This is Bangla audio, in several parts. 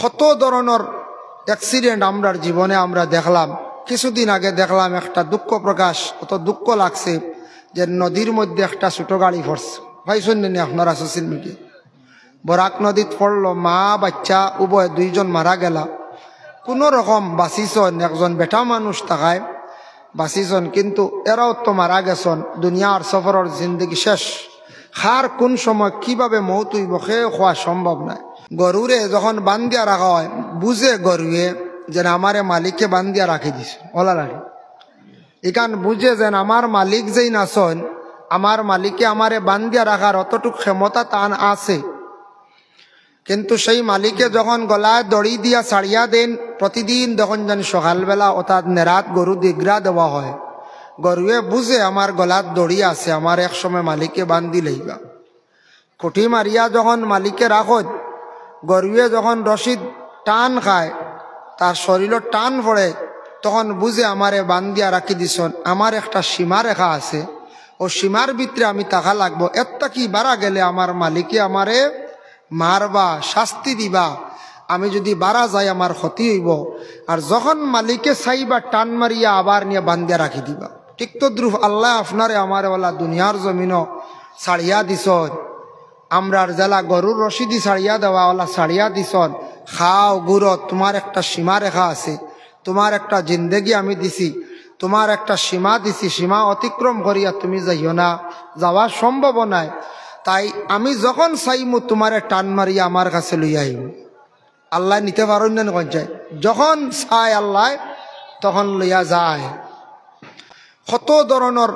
কত ধরনের অ্যাক্সিডেন্ট আমরার জীবনে আমরা দেখলাম। কিছুদিন আগে দেখলাম একটা দুঃখ প্রকাশ, অত দুঃখ লাগছে যে নদীর মধ্যে একটা ছোট গাড়ি পড়ছে। ভাই শুনলেন আপনারা সোশ্যাল মিডিয়া, বরাক নদীত পড়লো, মা বাচ্চা উভয় দুইজন মারা গেলা। কোনো রকম বাঁচিছন, একজন বেটা মানুষ থাকায় বাঁচিছন, কিন্তু এরাও তো মারা গেছন। দুনিয়ার সফরের জিন্দগি শেষ। খার কোন সময় কিভাবে মৌত হইব সে হওয়া সম্ভব নয়। গরুরে যখন বান্ধিয়া রাখা হয়, বুঝে গরুয়ে যেন আমারে মালিককে বান্ধিয়া রাখি দিছে, ওলা রাখি এখান বুঝে যেন আমার মালিক যেই নাচন, আমার মালিকে আমারে বান্ধিয়া রাখার অতটুক ক্ষমতা তান আছে। কিন্তু সেই মালিকে যখন গলায় দড়ি দিয়া ছাড়িয়া দেন, প্রতিদিন যখন জানি সকালবেলা অর্থাৎ নেরাত গরু দিগরা দেওয়া হয়, গরুয়ে বুঝে আমার গলার দড়ি আছে, আমার এক সময় মালিকে বান্ধি লইবা। কুঠি মারিয়া যখন মালিকে রাখত, গরুয়ে যখন রশিদ টান খায়, তার শরীরের টান পড়ে, তখন বুঝে আমারে বান্ধিয়া রাখি দিছন। আমার একটা সীমা রেখা আছে, ও সীমার ভিতরে আমি থাকা লাগবো। একটা কি বাড়া গেলে আমার মালিকে আমারে মারবা, শাস্তি দিবা। আমি যদি বাড়া যাই আমার ক্ষতি হইব। আর যখন মালিকে চাইবা টান মারিয়া আবার নিয়ে বান্ধিয়া রাখি দিবা। ঠিক তো দ্রুপ আল্লাহ আপনারে আমারে ওলা দুনিয়ার জমিনও ছাড়িয়া দিছন। আমরার জেলা গরুর রশিদি ছাড়িয়া দেওয়া ওলা ছাড়িয়া দিছন। খাও গুড়, তোমার একটা সীমা রেখা আছে, তোমার একটা জিন্দেগি আমি দিছি, তোমার একটা সীমা দিছি, সীমা অতিক্রম করিয়া তুমি যাইও না, যাওয়া সম্ভব নয়। তাই আমি যখন চাইমু তোমারে টান মারিয়া আমার কাছে লইয়া আইব। আল্লাহ নিতে পারেন না কঞ্চায়, যখন চায় আল্লাহ তখন লইয়া যায়। কত ধরনের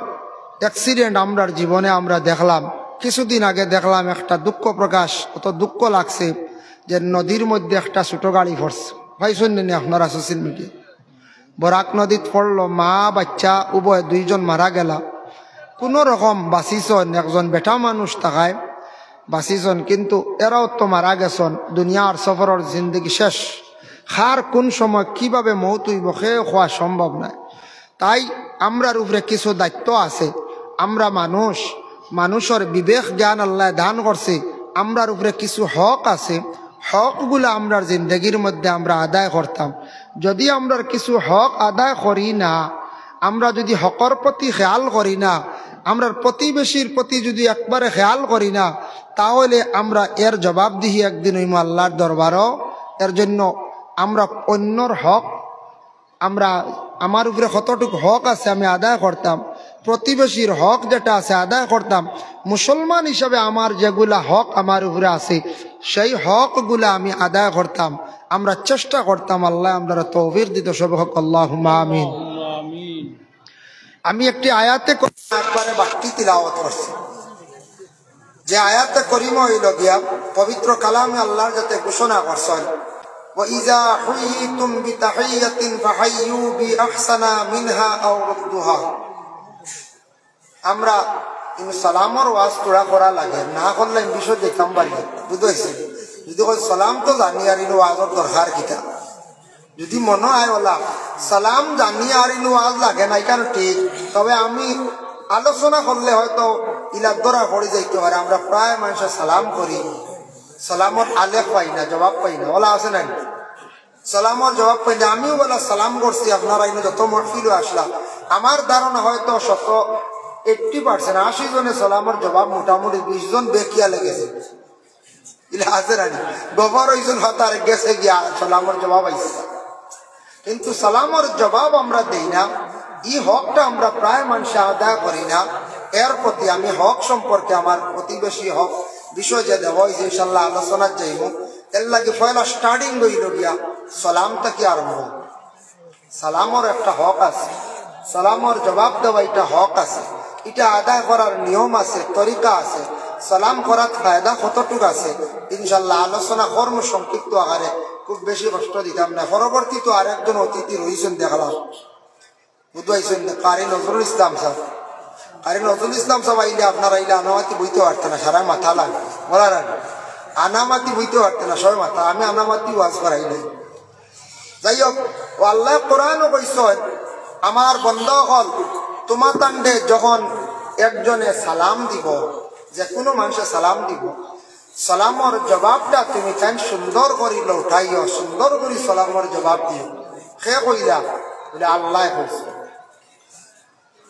অ্যাক্সিডেন্ট আমরার জীবনে আমরা দেখলাম। কিছুদিন আগে দেখলাম একটা দুঃখ প্রকাশ, অত দুঃখ লাগছে যে নদীর মধ্যে একটা ছোট গাড়ি পড়ছে। ভাই শুনলেন আপনারা সোশ্যাল মিডিয়া, বরাক নদীত পড়লো, মা বাচ্চা উভয় দুইজন মারা গেলা। কোনো রকম বাঁচিছন, একজন বেটা মানুষ থাকায় বাঁচিছন, কিন্তু এরাও তো মারা গেছন। দুনিয়ার সফরের জিন্দগি শেষ। খার কোন সময় কিভাবে মৌত হইব সে হওয়া সম্ভব নয়। তাই আমরার উপরে কিছু দায়িত্ব আছে। আমরা মানুষ, মানুষের বিবেক জ্ঞান আল্লাহ দান করছে। আমরার উপরে কিছু হক আছে, হকগুলো আমরার জিন্দগির মধ্যে আমরা আদায় করতাম। যদি আমরার কিছু হক আদায় করি না, আমরা যদি হকর প্রতি খেয়াল করি না, আমরার প্রতিবেশীর প্রতি যদি একবারে খেয়াল করি না, তাহলে আমরা এর জবাবদিহি একদিন হইম আল্লাহর দরবারও। এর জন্য আমরা অন্যর হক, আমরা আমার উপরে কতটুকু হক আছে আমি আদায় করতাম, প্রতিবেশীর হক যেটা আছে আদায় করতাম। মুসলমান হিসাবে আমার যেগুলা হক আমার উপরে আছে সেই হকগুলা আমি আদায় করতাম। আমরা চেষ্টা করতাম। আল্লাহ আমরা তৌফিক দিত। সব হক আল্লাহুম্মা আমিন। আমি একটি আয়াতে একবারে বাক্যি তিলাওয়াত করছি, যে আয়াতে করিমা হইল গিয়া পবিত্র কালামে আল্লাহর যাতে ঘোষণা করছেন, وَإِذَا حُيِّيتُمْ بِتَحِيَّةٍ فَحَيُّوا بِأَحْسَنَ مِنْهَا أَوْ رُدُّوهَا। আমরা কিন্তু সালামর ওয়াজ তোরা করা লাগে না, করলে বিষয় দেখতাম পারি বুঝতে। যদি সালাম তো জানি আর ইনু ওয়াজর দরকার কিতা, যদি মনে হয় ওলা সালাম জানি আর ইনু ওয়াজ লাগে না, এখানে ঠিক। তবে আমি আলোচনা করলে হয়তো ইলার ধরা পড়ে যাইতে পারে। আমরা প্রায় মানুষের সালাম করি, সালামর আলেখ পাই না, জবাব পাই না, ওলা আছে নাই সালামর জবাব পাই না। আমিও বলা সালাম করছি, আপনারা ইনো যত মহফিল আসলাম, আমার ধারণা হয়তো 80%, 80 জনে সালামর জবাব, মোটামুটি 20 জন বেকিয়া লেগেছে, ইলা আছে রানি গোবর ওইজন হতার গেছে গিয়া সালামর জবাব আইছে। কিন্তু সালামর জবাব আমরা দেই না, এই হকটা আমরা প্রায় মানুষে আদায় করি না। এর প্রতি আমি হক সম্পর্কে আমার প্রতিবেশী হক বিষয় যে দেওয়া হয়েছে ইনশাল্লাহ আলোচনার যাইব। এর লাগে পয়লা স্টার্টিং হইল গিয়া সালাম থেকে আরম্ভ। সালামর একটা হক আছে, সালামর জবাব দেওয়া এটা হক আছে, এটা আদায় করার নিয়ম আছে, তরিকা আছে। সালাম করার ফায়দা কতটুক আছে ইনশাল্লাহ আলোচনা কর্ম সংক্ষিপ্ত আকারে, খুব বেশি কষ্ট দিতাম না। পরবর্তী তো আরেকজন অতিথি রয়েছেন দেখলাম, বুঝাইছেন কারি নজরুল ইসলাম সাহেব। কারি নজরুল ইসলাম সাহেব আইলে আপনারা আইলে আনামাতি বইতে পারতেন না, সারা মাথা লাগে বলার আগে আনামাতি বইতে পারতেন না, সবাই মাথা। আমি আনামাতি ওয়াজ করাইলে যাই হোক। ও আল্লাহ কোরআনও কইছেন, আমার বন্দা হল তোমার তান্ডে যখন একজনে সালাম দিব, যে কোনো মানুষে সালাম দিব, সালামর জবাবটা তুমি চান সুন্দর করি লৌটাইও, সুন্দর করি সালামর জবাব দিও। সে কইলা বলে আল্লাহ কইছে,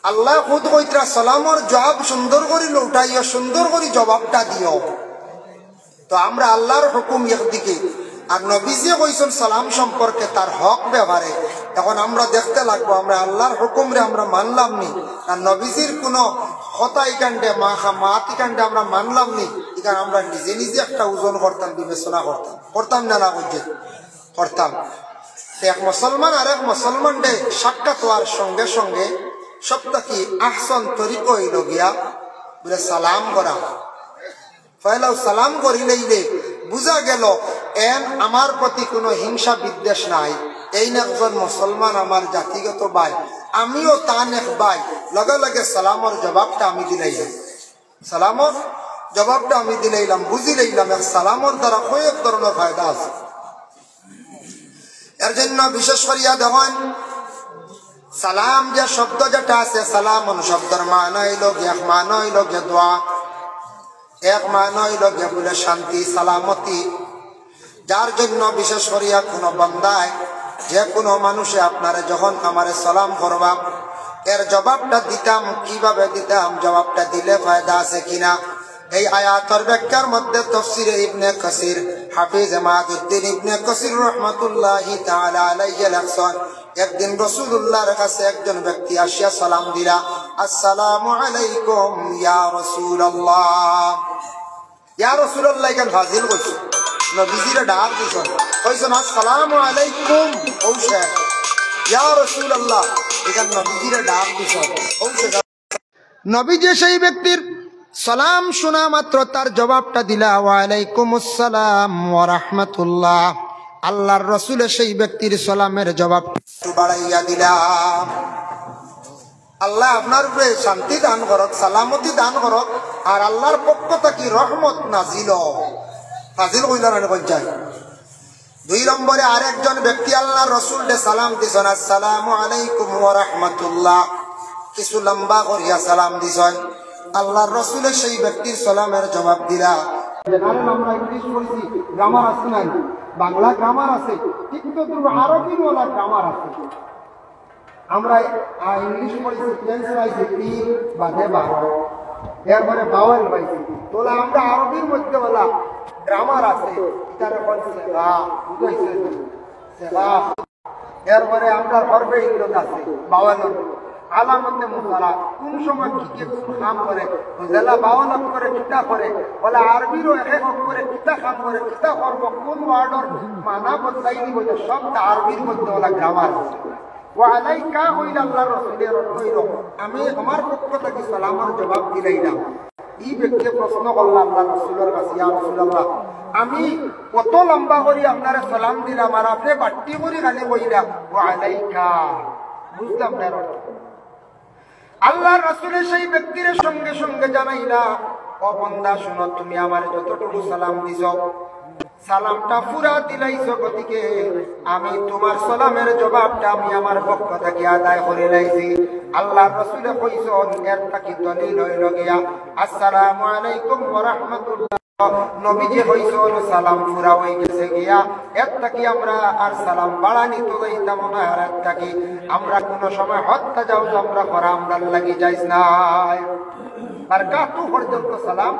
আল্লাহ খুদ কইতরা সালামর জবাব সুন্দর করি লৌটাইও, সুন্দর করি জবাবটা দিও। তো আমরা আল্লাহর হুকুম একদিকে আর নবীজি কইছেন সালাম সম্পর্কে তার হক ব্যাপারে, এখন আমরা দেখতে লাগবো আমরা আল্লাহর হুকুমরে আমরা মানলাম নি আর নবীজির কোনো কথা ইকান্ডে মাত ইকান্ডে আমরা মানলাম নি, এখানে আমরা নিজে নিজে একটা ওজন করতাম, বিবেচনা করতাম না না করতাম। এক মুসলমান আর এক মুসলমান ডে সাক্ষাৎ হওয়ার সঙ্গে সঙ্গে সবটা কি আহসন তরিক হইল গিয়া বলে সালাম করা। পয়লাও সালাম করিলেইলে বুঝা গেল এন আমার প্রতি কোনো হিংসা বিদ্বেষ নাই, এই একজন মুসলমান আমার জাতিগত ভাই, আমিও তান এক ভাই, লগে লগে সালামর জবাবটা আমি দিলাইলাম, সালামর জবাবটা আমি দিলাইলাম, বুঝি লইলাম এক সালামর দ্বারা কয়েক ধরনের ফায়দা আছে। এর জন্য বিশেষ করিয়া দেখেন সালাম যে শব্দ যেটা আছে, সালাম শব্দের মান হইল এক মান হইল গে দোয়া, এক মান হইল গে বলে শান্তি সালামতি। যার জন্য বিশেষ করিয়া কোনো বান্দায় যে কোনো মানুষে আপনারে যখন আমারে সালাম করবা এর জবাবটা দিতাম, কিভাবে দিতাম, জবাবটা দিলে ফায়দা আছে কিনা, এই আয়াতের ব্যাখ্যার মধ্যে তাফসীরে ইবনে কাসির হাফিজ মাদউদ্দিন ইবনে কাসির রাহমাতুল্লাহি তাআলা আলাইহি লেখছেন, একদিন রাসূলুল্লাহর কাছে একজন ব্যক্তি আসিয়া সালাম দিলা, আসসালামু আলাইকুম ইয়া রাসূলুল্লাহ। ইয়া রাসূলুল্লাহ কেন ফাজিল কইছো, নবীজিরে ডাক দিছেন, কইছেন আসসালামু আলাইকুম ওশে ইয়া রাসূলুল্লাহ, এখান নবীজিরে ডাক দিছেন ওশে। নবীজি সেই ব্যক্তির সালাম শোনা মাত্র তার জবাবটা দিলা ওয়া আলাইকুমুস সালাম ওয়া রাহমাতুল্লাহ। আল্লাহর রাসূলের সেই ব্যক্তির সালামের জবাব বাড়াইয়া দিলাম। আল্লাহ আপনার উপরে শান্তি দান করক, সালামতি দান করক, আর আল্লাহর পক্ষ থেকে রহমত নাজিল ফাজিল কইলা না কইজাই। দুই নম্বরে আরেকজন ব্যক্তি আল্লাহর রাসূলকে সালাম দিছেন, আসসালামু আলাইকুম ওয়া রাহমাতুল্লাহ, কিছু লম্বা করিয়া সালাম দিছেন। আল্লাহর রাসূলের সেই ব্যক্তির সালামের জবাব দিলা। আমরা ইংলিশ পড়ছি, গ্রামার আছে না, বাংলা গ্রামার আছে, কিন্তু আরবি ওয়ালা গ্রামার আছে। আমরা ইংলিশ পড়ছি, টেন্স পাইছি 3 বাদে 12, এরপরে বাওয়াল পাইছি, তোলা আমরা আরবির মধ্যে ওলা গ্রামার আছে, এটারে বলছে বুঝাইছে সেবা। এরপরে আমরা হরফে ইংরেজ আছে বাওয়াল, আলামতে মুসারা কোন সময় কি কোন কাম করে, জেলা বাওয়াল করে কিতা করে, বলে আরবিরও এক করে কিতা কাম করে, কিতা করব, কোন ওয়ার্ডর মানা বদলাই দিব, সবটা আরবির মধ্যে ওলা গ্রামার আছে। ওয়ালাইকা হইল আল্লাহর রাসূলের হইল, আমি আমার পক্ষ থেকে সালামের জবাব দিলাইলাম। এই ব্যক্তি প্রশ্ন করল আল্লাহর রাসূলের কাছে, ইয়া রাসূলুল্লাহ, আমি কত লম্বা করে আপনারে সালাম দিলাম আর আপনি বাট্টি করে খালি কইলা ওয়ালাইকা, বুঝলাম না। আল্লাহর রাসূলের সেই ব্যক্তির সঙ্গে সঙ্গে জানাইলা, ও বান্দা শুনো, তুমি আমার যতটুকু সালাম দিছো সালামটা পুরা দিলাইছো, গতিকে আমি তোমার সালামের জবাবটা আমি আমার পক্ষ থেকে আদায় করে লাইছি। আল্লাহর রাসূল কইছেন এর থাকি দলিল হইল গিয়া আসসালামু আলাইকুম ওয়া রাহমাতুল্লাহ। নবীজি কইছেন সালাম পুরা হয়ে গেছে গিয়া, এর থাকি আমরা আর সালাম বাড়ানি তো যাইতাম না, আর এর থাকি আমরা কোনো সময় হত্যা যাও আমরা করা আমরা লাগি যাইস না, আর কাতু পর্যন্ত সালাম